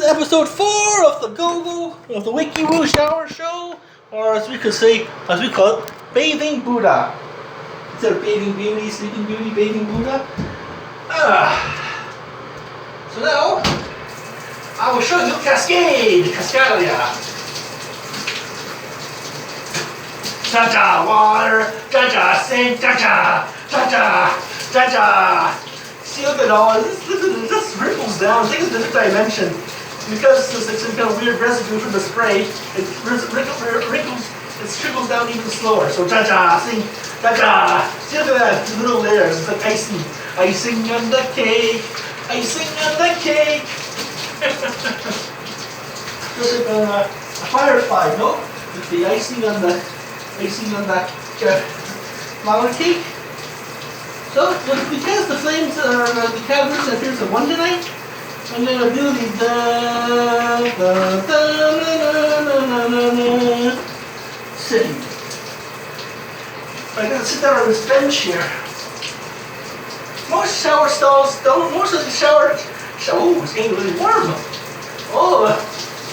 episode 4 of the of the Wiki Woo Shower Show, or as we could say, as we call it, Bathing Buddha. Instead of Bathing Beauty, Sleeping Beauty, Bathing Buddha. So now, I will show you Cascadia. Cha-cha, water, cha-cha, sink, cha-cha, cha-cha, cha-cha. See, look at all this. It just ripples down. I think it's a different dimension. Because it's some kind of weird residue from the spray, it wrinkles, it trickles down even slower. So cha-cha, sing, cha-cha. See, look at that, the little layers. It's like icing. Icing on the cake. Icing on the cake. Just like a firefly, no? With the icing on that flower cake. So, because the flames are the candles appears at 1 tonight, I'm gonna do the sitting. I'm gonna sit down on this bench here. Most shower stalls don't. Most of the shower. Oh, it's getting really warm. Oh,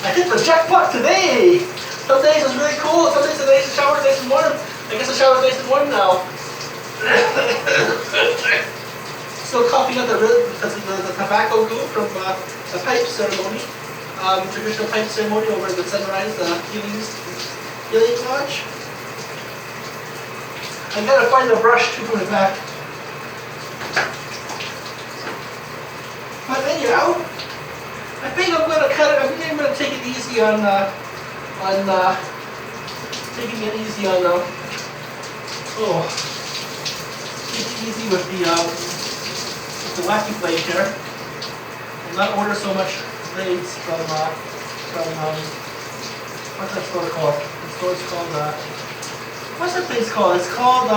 I hit the jackpot today. Some days it's really cool. Some days the shower is nice and warm. I guess the shower is nice and warm now. Still coughing out the tobacco goo from the pipe ceremony, traditional pipe ceremony over at the Sunrise Healing Lodge. I gotta find the brush to put it back. But anyhow, I think I'm gonna cut it. I think I'm gonna take it easy on taking it easy on easy with the wacky blade here, and not order so much blades from what's that store called? The store's called what's that place called? It's called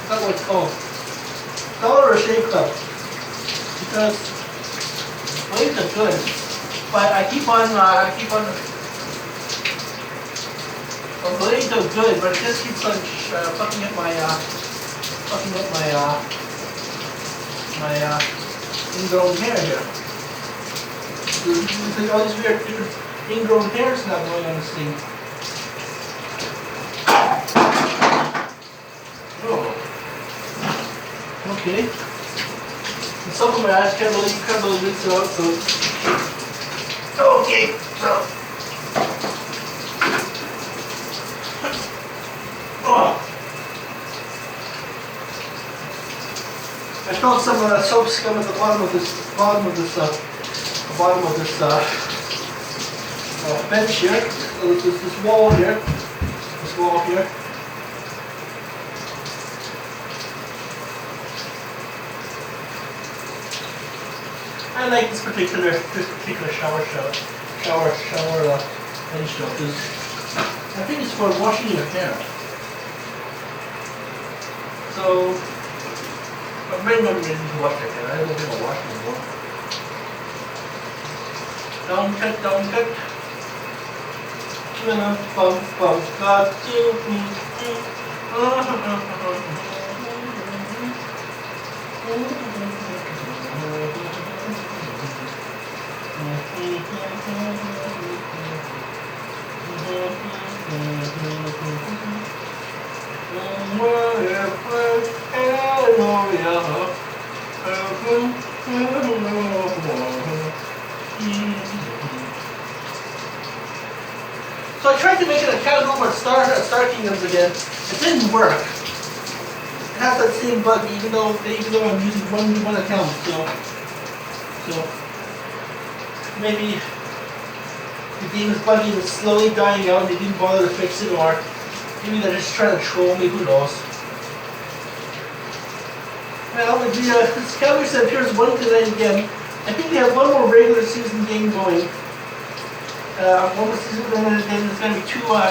forgot what it's called. Dollar or Shave Club. Because blades are good, but I keep on well, blades are good, but it just keeps on fucking up my ingrown hair here. There's all these weird different ingrown hairs now going on this thing. Oh. Okay. And some of my eyes can't believe it, so okay, so. I felt some soap scum at the bottom of this bench here. This wall here. This wall here. I like this particular shower bench though, because I think it's for washing your hair. So, but maybe I'm ready to wash it. I don't think I'll wash it anymore. Down cut. Got So I tried to make it a candle for Star Kingdoms again. It didn't work. It has that same bug, even though I'm using one account. So maybe the game is buggy and it's slowly dying out and they didn't bother to fix it, or maybe they're just trying to troll me, who knows. Well, this calendar set appears 1 tonight again. I think they have one more regular season game going. One more season, then there's going to be two more,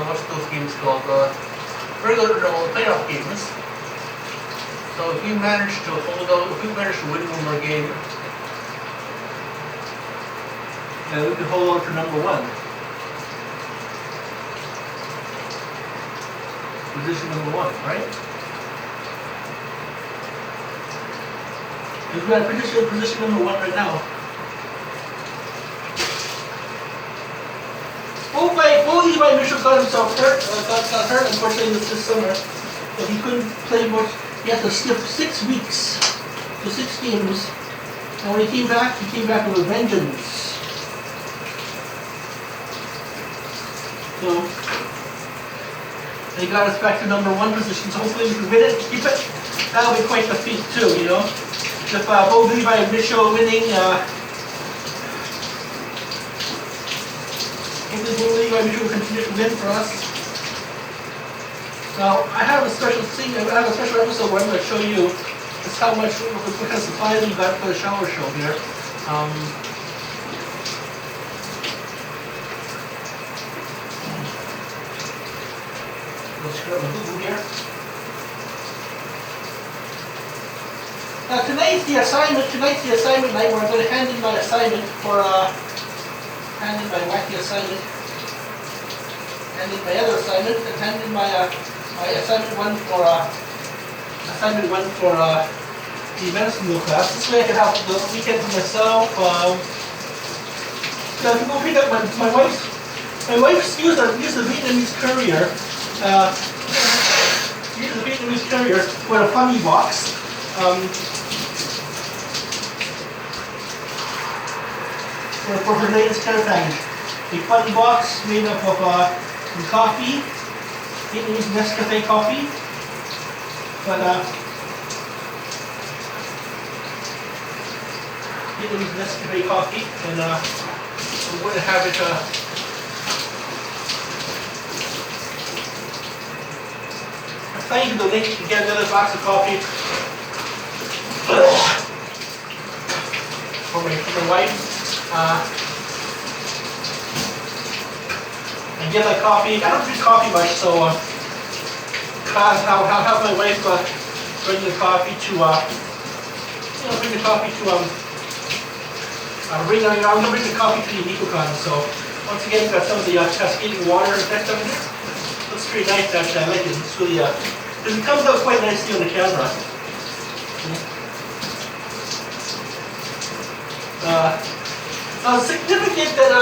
what's those games called? Regular playoff games. So if you manage to win one more game, we can hold on for number 1. position number 1, right? If we're at position number 1 right now. Levi Mitchell got himself hurt, got hurt unfortunately this summer. So he couldn't play much. He had to skip 6 weeks to 6 games. And when he came back with a vengeance. So he got us back to number 1 position. So hopefully we can win it, keep it. That'll be quite the feat too, you know. If both Levi and Mitchell winning, hopefully both Levi and Mitchell will continue to win for us. Now I have a special thing. I have a special episode where I'm going to show you just how much, what kind of supplies we got for the shower show here. Let's screw up my Google here. Now tonight's the assignment night where I'm going to hand in my assignment for hand in my wacky assignment, hand in my other assignment, and hand in my my assignment one for the medicine wheel class. This way I can have the weekend to myself. Now if you go pick up my wife's used a Vietnamese courier. Used a Vietnamese courier with a funny box. For her latest care package. A funny box made up of some coffee, Vietnamese Nescafe coffee, but Vietnamese Nescafe coffee, and I'm going to have it. I'm planning to donate to get another box of coffee for my wife. And get my coffee. I don't drink coffee much, so I'll have my wife bring the coffee to bring the coffee to I'm gonna bring the coffee to the Nikocon. So once again, we've got some of the cascading water effect on here. Looks pretty nice actually. I like it. It's really because it comes out quite nicely on the camera. Significant that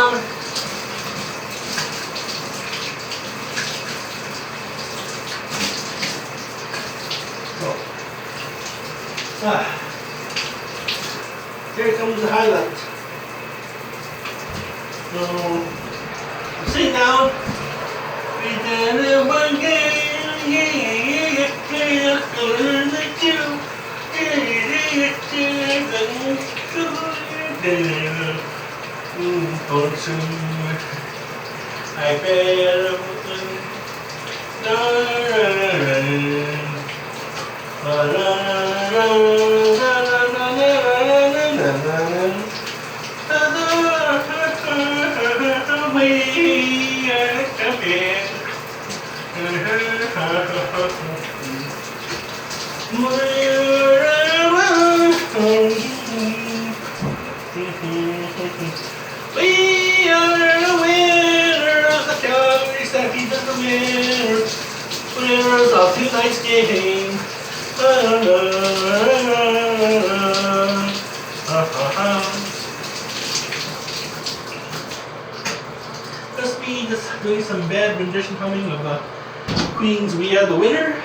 here comes the highlight. So I'm sitting down. We did it one game, I bet we are the winners, the Calgary Stampede is the winners of tonight's game. Just me doing some bad rendition humming of Queen's We Are the Winner.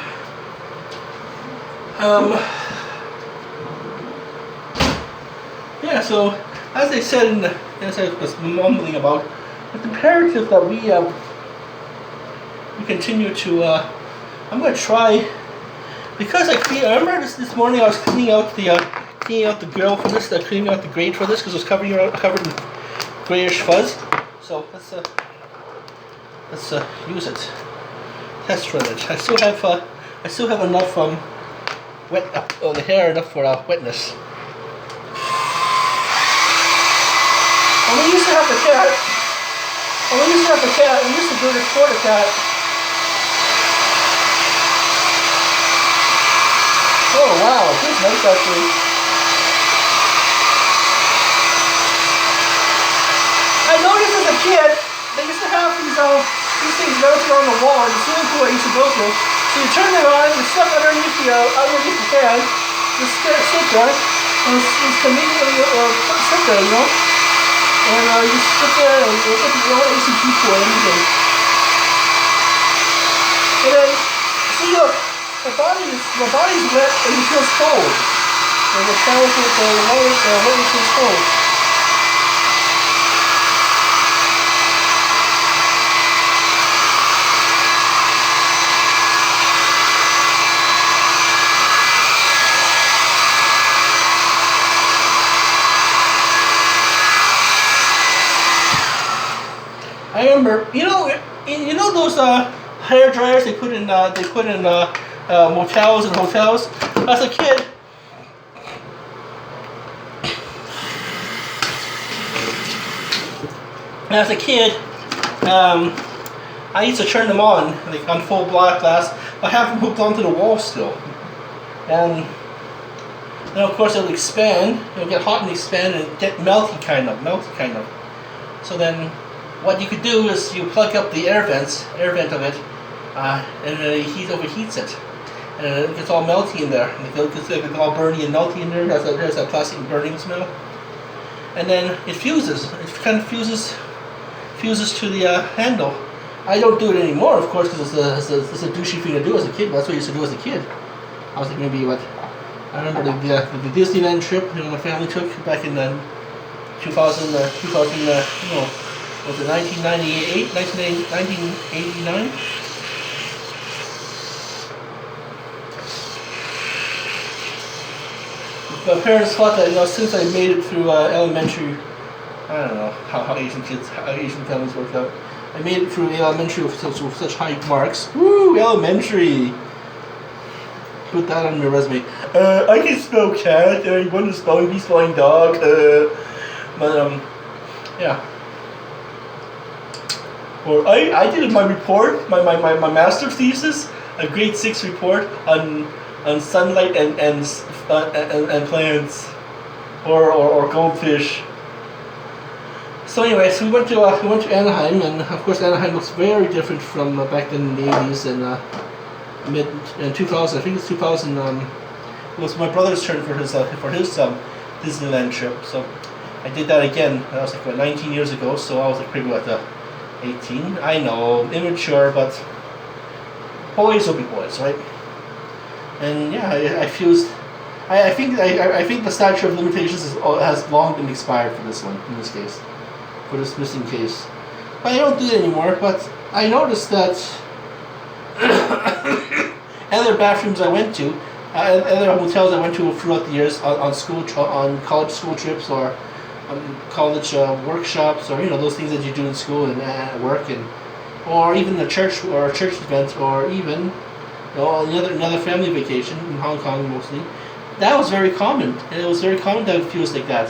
Yeah, so as I said as I was mumbling about, it's imperative that we continue to. I'm going to try, because I remember this morning I was cleaning out the grill for this, cleaning out the grate for this because it was covered in grayish fuzz. So let's use it. Test run it. I still have enough wet the hair enough for wetness. When we used to have the cat, we used to do this for the cat. Oh wow, this is nice actually. I noticed as a kid, they used to have these these things bounce around the wall in the swimming pool I used to go to. So you turn it on, you stuff underneath the fan, just sit there, and it's conveniently sit there, you know? And you just sit there and it's like your own ACG pool every day. And then, see look, my body's wet and it feels cold. And the shower with the water feels cold. I remember, you know those hair dryers they put in motels and hotels. As a kid, I used to turn them on like on full black glass. I have them hooked onto the wall still, and then of course it'll expand. It'll get hot and expand and get melty kind of. So then, what you could do is you plug up the air vent of it, and the heat overheats it, and it gets all melty in there. And it gets like all burny and melty in there. There's that plastic burning smell, and then it fuses. It kind of fuses to the handle. I don't do it anymore, of course, because it's a douchey thing to do as a kid. That's what I used to do as a kid. I was like maybe what I remember the Disneyland trip my family took back in 2000 was it 1989? My parents thought that since I made it through elementary, I don't know how Asian families work out. I made it through elementary with such high marks. Woo, elementary! Put that on your resume. I can spell cat. I want to spelling dog. Yeah. Or I did my report, my master's thesis, a grade 6 report on sunlight and plants, or goldfish. So anyway, so we went to Anaheim, and of course Anaheim looks very different from back then in the 80s and mid 2000. I think it's 2000. It was my brother's turn for his Disneyland trip. So I did that again. That was like 19 years ago. So I was like pretty what 18. I know, immature, but boys will be boys, right? And yeah, I fused. I think the statute of limitations has long been expired for this one, in this case, for this missing case. But I don't do it anymore. But I noticed that other bathrooms I went to, other hotels I went to throughout the years on college school trips or college workshops, or those things that you do in school and at work, or even a church event, or even another family vacation in Hong Kong mostly. That was very common. It was very common to have fuse like that.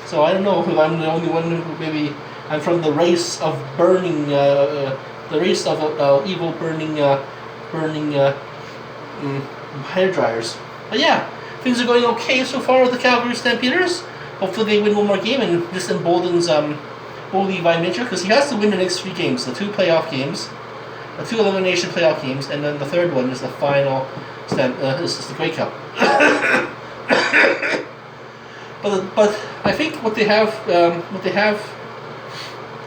So I don't know if I'm the only one who maybe I'm from the race of burning, evil burning hair dryers. But yeah, things are going okay so far with the Calgary Stampeders. Hopefully they win one more game and just emboldens Bo Levi Mitchell, because he has to win the next 3 games, the 2 playoff games, the 2 elimination playoff games, and then the third one is the final. This is the Grey Cup. but I think what they have,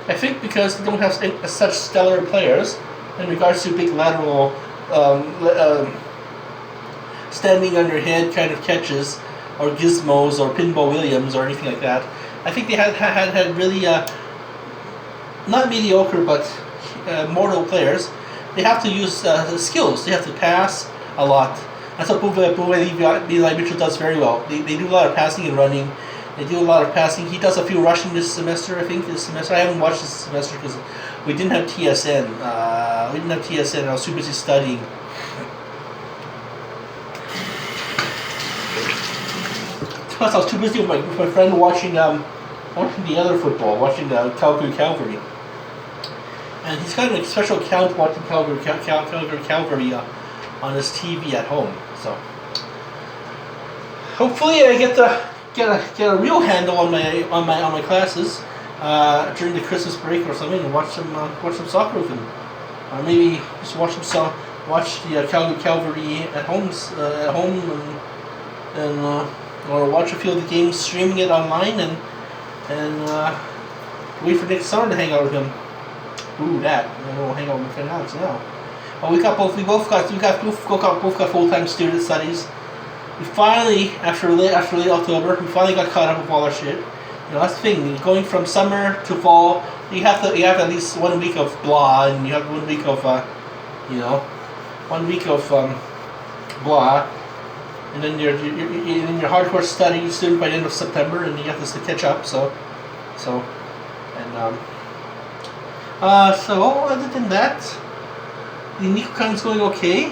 I think because they don't have such stellar players in regards to big lateral, standing on your head kind of catches, or gizmos, or Pinball Williams, or anything like that. I think they had really not mediocre but mortal players. They have to use skills. They have to pass a lot. That's what Levi Mitchell does very well. They do a lot of passing and running. They do a lot of passing. He does a few rushing this semester, I think. I haven't watched this semester because we didn't have TSN. I was too busy studying. Plus, I was too busy with my friend watching the other football, watching Calgary Calvary. And he's got a special account watching Calgary on his TV at home. So hopefully I get a real handle on my classes during the Christmas break or something, and watch some soccer with him. or maybe just watch the Calvary at home, or watch a few of the games, streaming it online, and wait for next summer to hang out with him. Ooh, that. We'll hang out with my friend Alex now. Well, we both got full-time student studies. We finally, after late October, we finally got caught up with all our shit. That's the thing. Going from summer to fall, you have at least 1 week of blah, and you have 1 week of, 1 week of blah, and then you're in your hardcore study student by the end of September, and you have to catch up. So other than that, the NicoCon's going okay.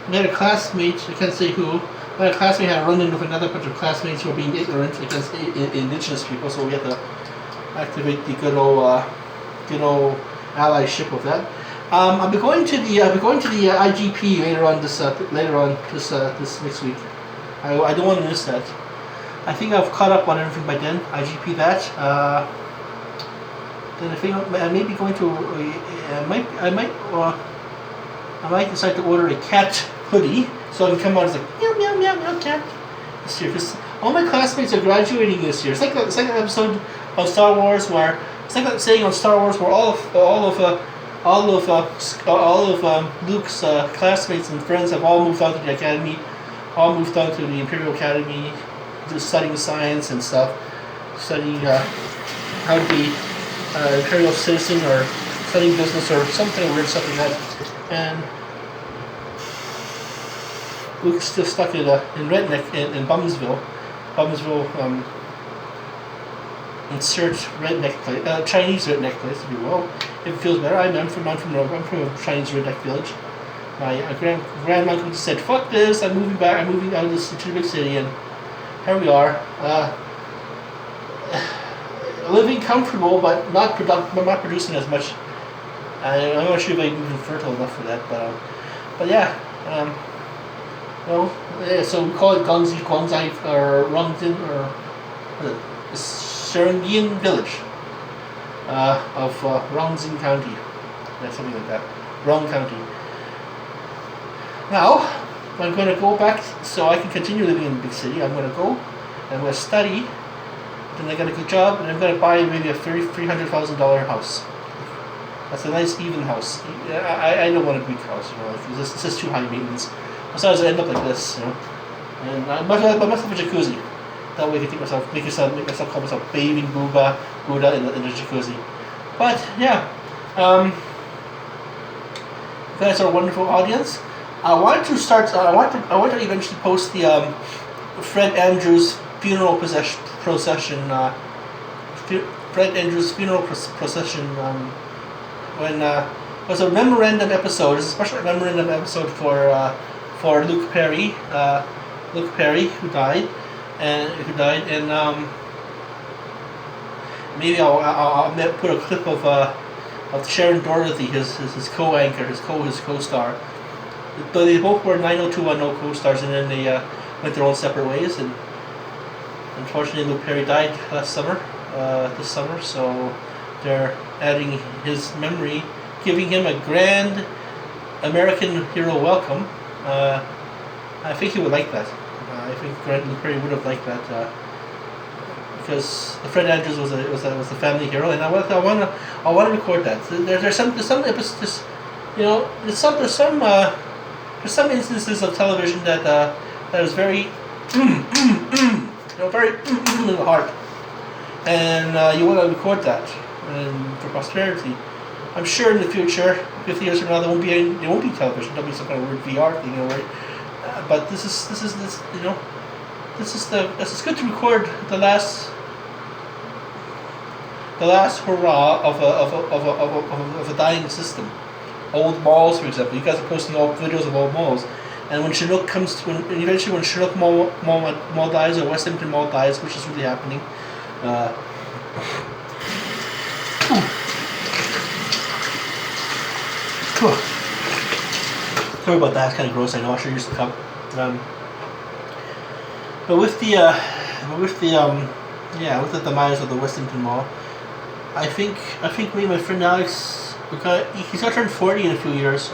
We had a classmate, I can't say who, but a classmate had run in with another bunch of classmates who were being ignorant against indigenous people, so we had to activate the good old allyship of that. I'll be going to the IGP later on this next week. I don't want to miss that. I think I've caught up on everything by then. IGP that. Then I think I may be going to. I might decide to order a cat hoodie so I can come out as like meow meow meow meow cat this year. Because all my classmates are graduating this year. It's like that episode of Star Wars where it's like that saying on Star Wars where all of Luke's classmates and friends have all moved on to the academy, all moved on to the Imperial Academy, studying science and stuff, studying how to be an imperial citizen or studying business or something weird stuff like that. And Luke's still stuck in Redneck in Bumsville, insert redneck place, Chinese redneck place, if you will. If it feels better, I'm from a Chinese redneck village. My grandma said, "Fuck this! I'm moving back. I'm moving out of this to the big city," and here we are, living comfortable but not producing as much. I'm not sure if I'm even fertile enough for that, but yeah. So we call it Guangzhou or Rongzin or Serendian village of Rongzin County. Yeah, something like that. Rong County. Now, I'm going to go back so I can continue living in the big city. I'm going to go, I'm going to study, then I get a good job, and I'm going to buy maybe a $300,000 house. That's a nice even house. I don't want a big house, this is too high maintenance. Besides, I end up like this, And I must have a jacuzzi. That way I can make myself call myself bathing Buddah in the jacuzzi. But yeah, you guys are a wonderful audience. I want to eventually post the Fred Andrews funeral procession. Fred Andrews funeral procession. When it was a memorandum episode. It's a special memorandum episode for Luke Perry. Who died, and maybe I'll put a clip of Sharon Dorothy, his co-anchor, his co-star. But they both were 90210 co-stars, and then they went their own separate ways. And unfortunately, Luke Perry died this summer. So they're adding his memory, giving him a grand American hero welcome. I think he would like that. I think Luke Perry would have liked that because Fred Andrews was a family hero, and I want to record that. There's some episodes, there's some instances of television that is very very in the heart, and you want to record that, and for posterity. I'm sure in the future, 50 years from now, there won't be television. There'll be some kind of weird VR thing, but this is good to record the last hurrah of a dying system. Old malls, for example. You guys are posting old videos of old malls, and when Chinook eventually when Chinook Mall dies or West Hampton Mall dies, which is really happening. Sorry about that. It's kind of gross. I know. I should use the cup. But with the demise of the West Hampton Mall, I think me and my friend Alex he's gonna turn 40 in a few years.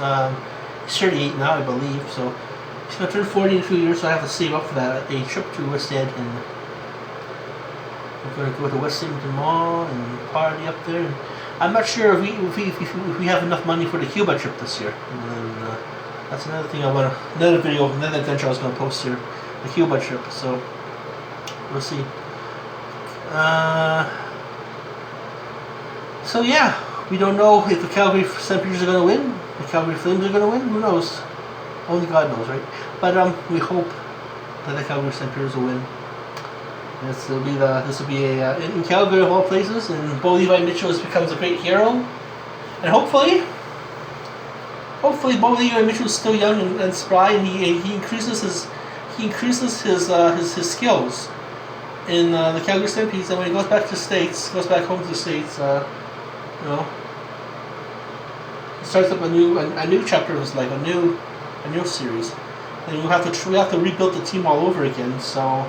He's 38 now, I believe. So he's gonna turn 40 in a few years. So I have to save up for that. A trip to West End, and we're gonna go to West End Mall and party up there. And I'm not sure if we have enough money for the Cuba trip this year. And that's another thing another adventure I was gonna post here, the Cuba trip. So we'll see. So yeah, we don't know if the Calgary Stampeders are going to win. The Calgary Flames are going to win. Who knows? Only God knows, right? But we hope that the Calgary Stampeders will win. This will be in Calgary of all places, and Bo Levi Mitchell becomes a great hero. And hopefully Bo Levi Mitchell is still young and spry, and he increases his skills in the Calgary Stampeders, and when he goes back home to the States, he starts up a new chapter of his life, a new series, and we have to rebuild the team all over again. So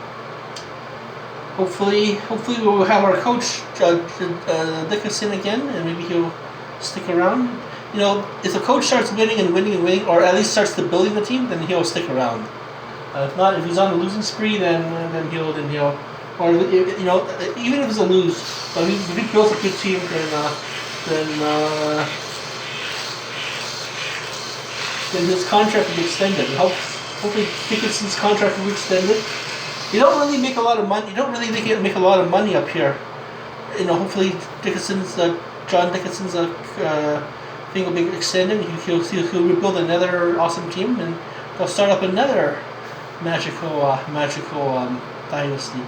hopefully we will have our coach Dickinson again, and maybe he'll stick around. If the coach starts winning, or at least starts to building the team, then he'll stick around. If not, if he's on a losing spree, then he'll. Or even if it's a lose, but if he builds a good team, then his contract will be extended. And hopefully Dickinson's contract will be extended. You don't really make a lot of money. You don't really make a lot of money up here. Hopefully John Dickinson's thing will be extended. He'll rebuild another awesome team, and they'll start up another magical dynasty.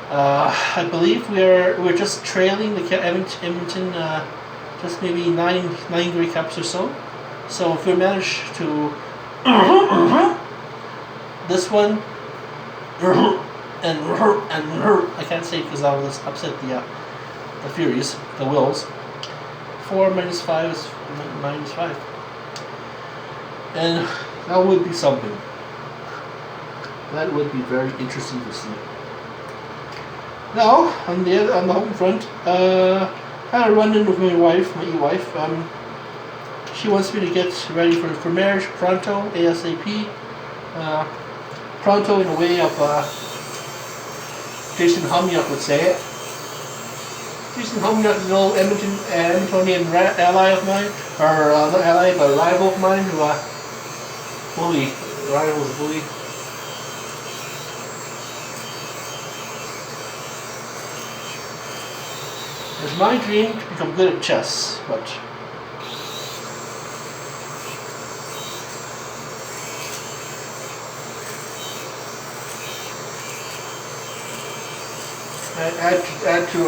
I believe we're just trailing the Edmonton just maybe nine Grey Cups or so. So if we manage to this one and I can't say it because I will upset the Furies, the Wills. 4 minus 5 is minus 5, and that would be something. That would be very interesting to see. Now, on the home front, had a run-in with my e-wife. She wants me to get ready for marriage pronto, ASAP. Pronto in a way of Jason Humyuk would say it. Jason Humyuk is an old Edmontonian ally of mine, or not ally, but rival of mine, who bully. It's my dream to become good at chess, but add to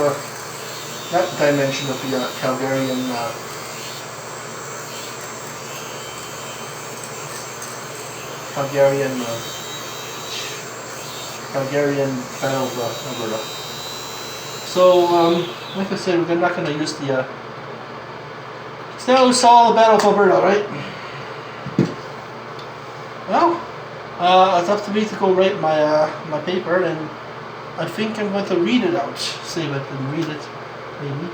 that dimension of the Calgarian Battle of Alberta. So, like I said, we're not going to use the. So now we saw the Battle of Alberta, right? Well, it's up to me to go write my paper, and I think I'm going to read it out, save it and read it, maybe.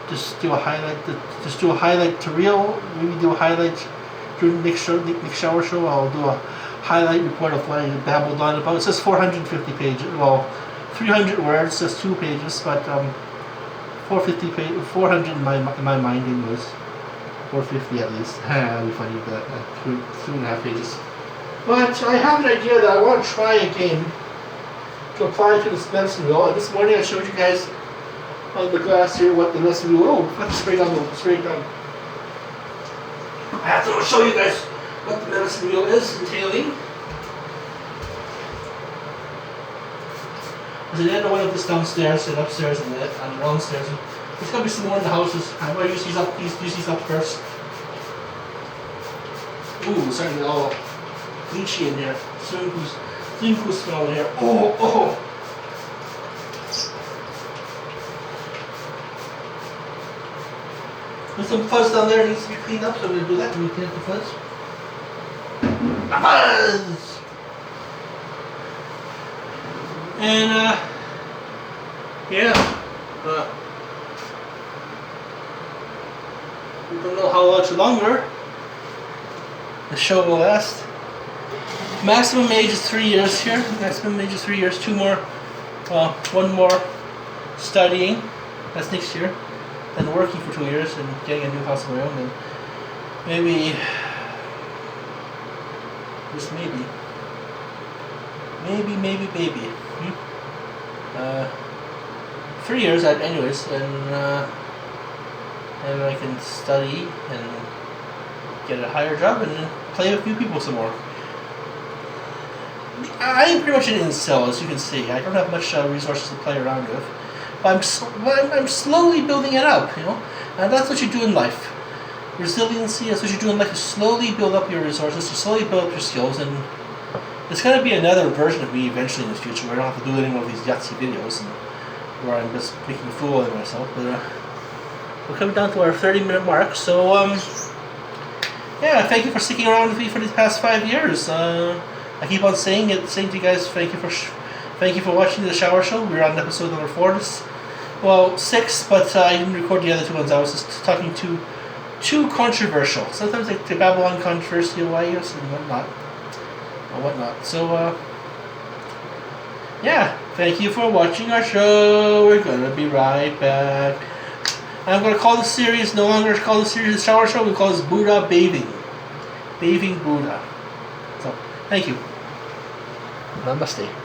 Just do a highlight. Just do a highlight to reel. Maybe do a highlight during the next shower show. I'll do a highlight report of what I babbled on about. It says 450 pages. Well, 300 words. Says 2 pages, but 400 in my mind anyways. 450 at least. That'd be funny, but 3.5 pages. But I have an idea that I want to try a game to apply to this medicine wheel. And this morning I showed you guys on the glass here what the medicine wheel. Oh, that's straight on. I have to show you guys what the medicine wheel is entailing. There's an end one of this downstairs and upstairs and downstairs. There's gonna be some more in the houses. I'm gonna use these up first. Ooh, it's starting to get all bleachy in here. Swimming pool smell in here. Oh. There's some fuzz down there that needs to be cleaned up, so I'm going to do that when we clean up the fuzz. Fuzz! And, yeah. We don't know how much longer the show will last. Maximum age is 3 years here. Maximum age is 3 years. 2 more, one more studying. That's next year. Then working for 2 years and getting a new house of my own. And maybe, just maybe. Maybe. 3 years, anyways, and I can study and get a higher job and then play with new people some more. I'm pretty much an incel, as you can see. I don't have much resources to play around with, but I'm slowly building it up, you know. And that's what you do in life. Resiliency is what you do in life. You slowly build up your resources. You slowly build up your skills, and there's going to be another version of me eventually in the future where I don't have to do any more of these Yahtzee videos and where I'm just making a fool of myself. But we're coming down to our 30-minute mark, so yeah, thank you for sticking around with me for these past 5 years. I keep on saying to you guys, thank you for watching the Shower Show. We're on episode number 4. 6, but I didn't record the other 2 ones. I was just talking too controversial. Sometimes like the Babylon controversy of Waius and whatnot. So yeah, thank you for watching our show. We're gonna be right back. I'm gonna call this series no longer call this series the Shower Show. We call this Buddah Bathing Buddha. So thank you. Namaste.